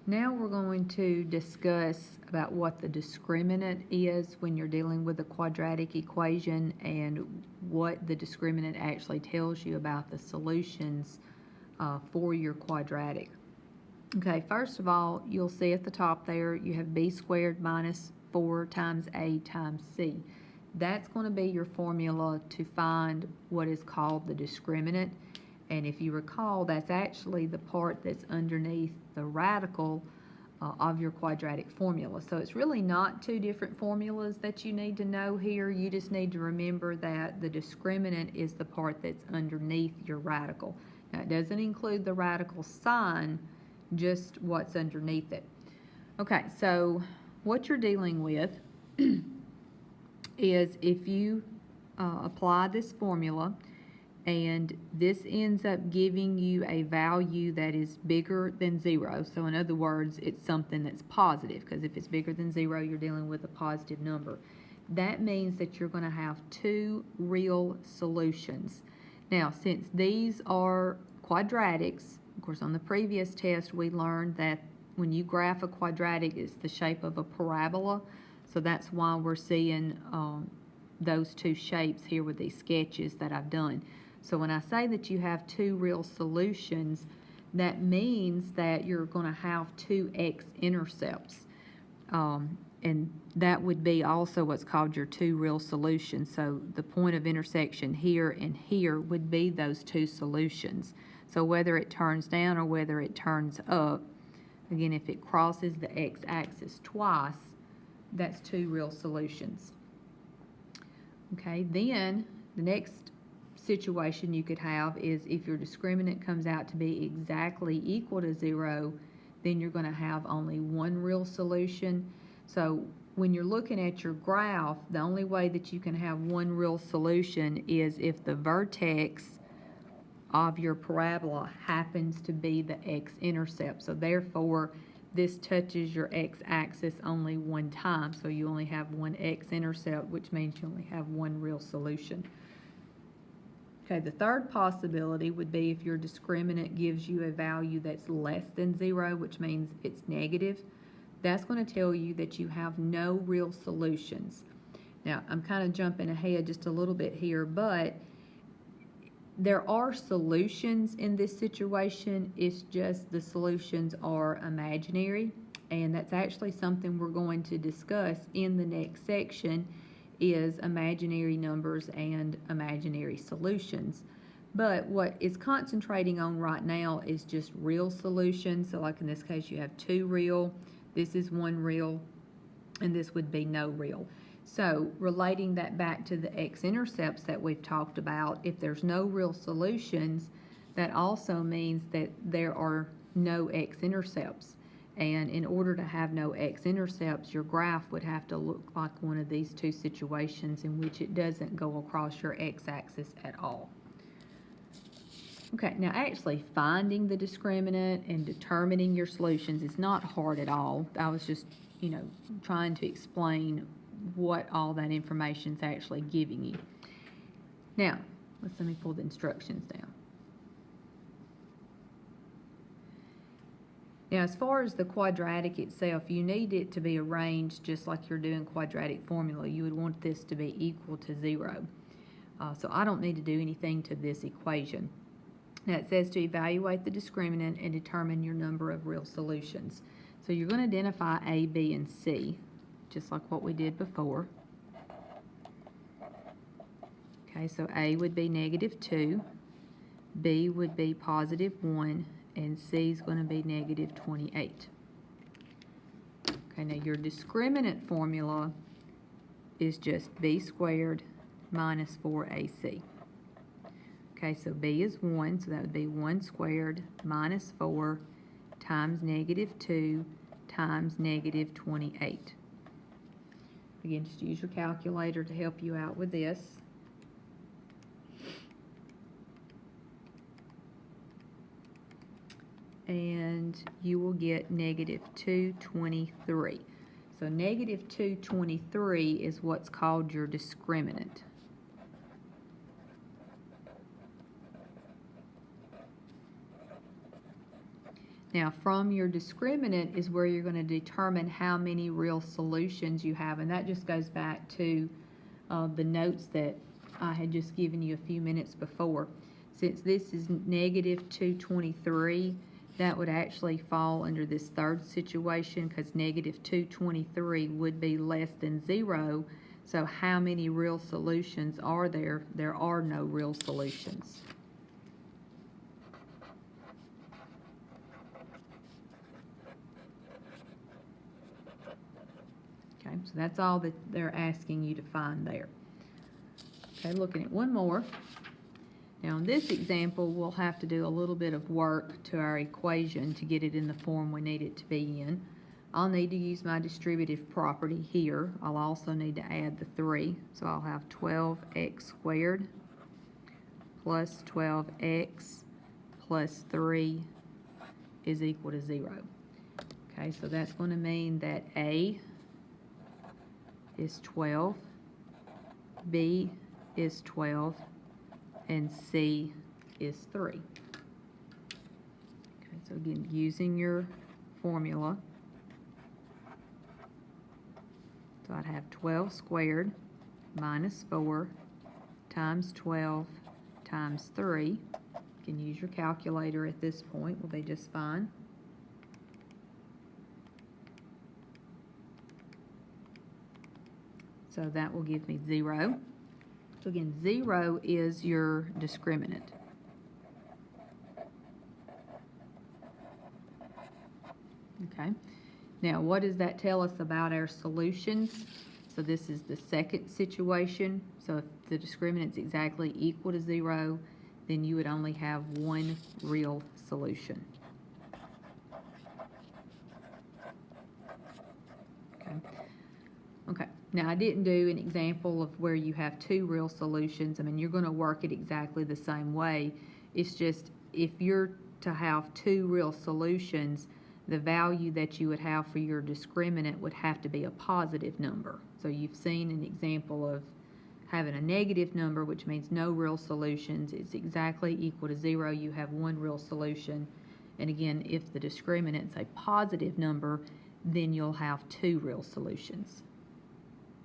Now we're going to discuss about what the discriminant is when you're dealing with a quadratic equation and what the discriminant actually tells you about the solutions for your quadratic. Okay, first of all, you'll see at the top there you have b squared minus 4 times a times c. That's going to be your formula to find what is called the discriminant. And if you recall, that's actually the part that's underneath the radical of your quadratic formula. So it's really not two different formulas that you need to know here. You just need to remember that the discriminant is the part that's underneath your radical. Now, it doesn't include the radical sign, just what's underneath it. Okay, so what you're dealing with is if you apply this formula and this ends up giving you a value that is bigger than 0. So in other words, it's something that's positive, because if it's bigger than 0, you're dealing with a positive number. That means that you're going to have two real solutions. Now, since these are quadratics, of course, on the previous test, we learned that when you graph a quadratic, it's the shape of a parabola. So that's why we're seeing those two shapes here with these sketches that I've done. So when I say that you have two real solutions, that means that you're going to have two x-intercepts. And that would be also what's called your two real solutions. So the point of intersection here and here would be those two solutions. So whether it turns down or whether it turns up, again, if it crosses the x-axis twice, that's two real solutions. Okay, then the next situation you could have is if your discriminant comes out to be exactly equal to 0, then you're going to have only one real solution. So when you're looking at your graph, the only way that you can have one real solution is if the vertex of your parabola happens to be the x-intercept. So therefore, this touches your x-axis only one time. So you only have one x-intercept, which means you only have one real solution. Okay, the third possibility would be if your discriminant gives you a value that's less than 0, which means it's negative. That's going to tell you that you have no real solutions. Now, I'm kind of jumping ahead just a little bit here, but there are solutions in this situation. It's just the solutions are imaginary, and that's actually something we're going to discuss in the next section, is imaginary numbers and imaginary solutions. But what it's concentrating on right now is just real solutions. So like in this case, you have two real, this is one real, and this would be no real. So relating that back to the x-intercepts that we've talked about, if there's no real solutions, that also means that there are no x-intercepts. And in order to have no x-intercepts, your graph would have to look like one of these two situations in which it doesn't go across your x-axis at all. Okay, now actually finding the discriminant and determining your solutions is not hard at all. I was just, trying to explain what all that information is actually giving you. Now, let me pull the instructions down. Now, as far as the quadratic itself, you need it to be arranged just like you're doing quadratic formula. You would want this to be equal to 0. So I don't need to do anything to this equation. Now, it says to evaluate the discriminant and determine your number of real solutions. So you're going to identify A, B, and C, just like what we did before. Okay, so A would be -2, B would be +1, and C is going to be -28. Okay, now your discriminant formula is just b squared minus 4ac. Okay, so b is 1, so that would be 1 squared minus 4 times -2 times -28. Again, just use your calculator to help you out with this. And you will get -223. So -223 is what's called your discriminant. Now, from your discriminant is where you're going to determine how many real solutions you have, and that just goes back to the notes that I had just given you a few minutes before. Since this is negative 223, that would actually fall under this third situation because negative 223 would be less than 0. So how many real solutions are there? There are no real solutions. Okay, so that's all that they're asking you to find there. Okay, looking at one more. Now in this example, we'll have to do a little bit of work to our equation to get it in the form we need it to be in. I'll need to use my distributive property here. I'll also need to add the 3. So I'll have 12x squared plus 12x plus 3 is equal to 0. Okay, so that's going to mean that A is 12, B is 12, and C is 3. Okay, so again, using your formula, so I'd have 12 squared minus 4 times 12 times 3. You can use your calculator at this point, will be just fine. So that will give me 0. So again, 0 is your discriminant. Okay. Now, what does that tell us about our solutions? So this is the second situation. So if the discriminant is exactly equal to 0, then you would only have one real solution. Okay. Okay. Now, I didn't do an example of where you have 2 real solutions. I mean, you're going to work it exactly the same way. It's just if you're to have 2 real solutions, the value that you would have for your discriminant would have to be a positive number. So you've seen an example of having a negative number, which means no real solutions. It's exactly equal to 0. You have one real solution. And again, if the discriminant's a positive number, then you'll have 2 real solutions.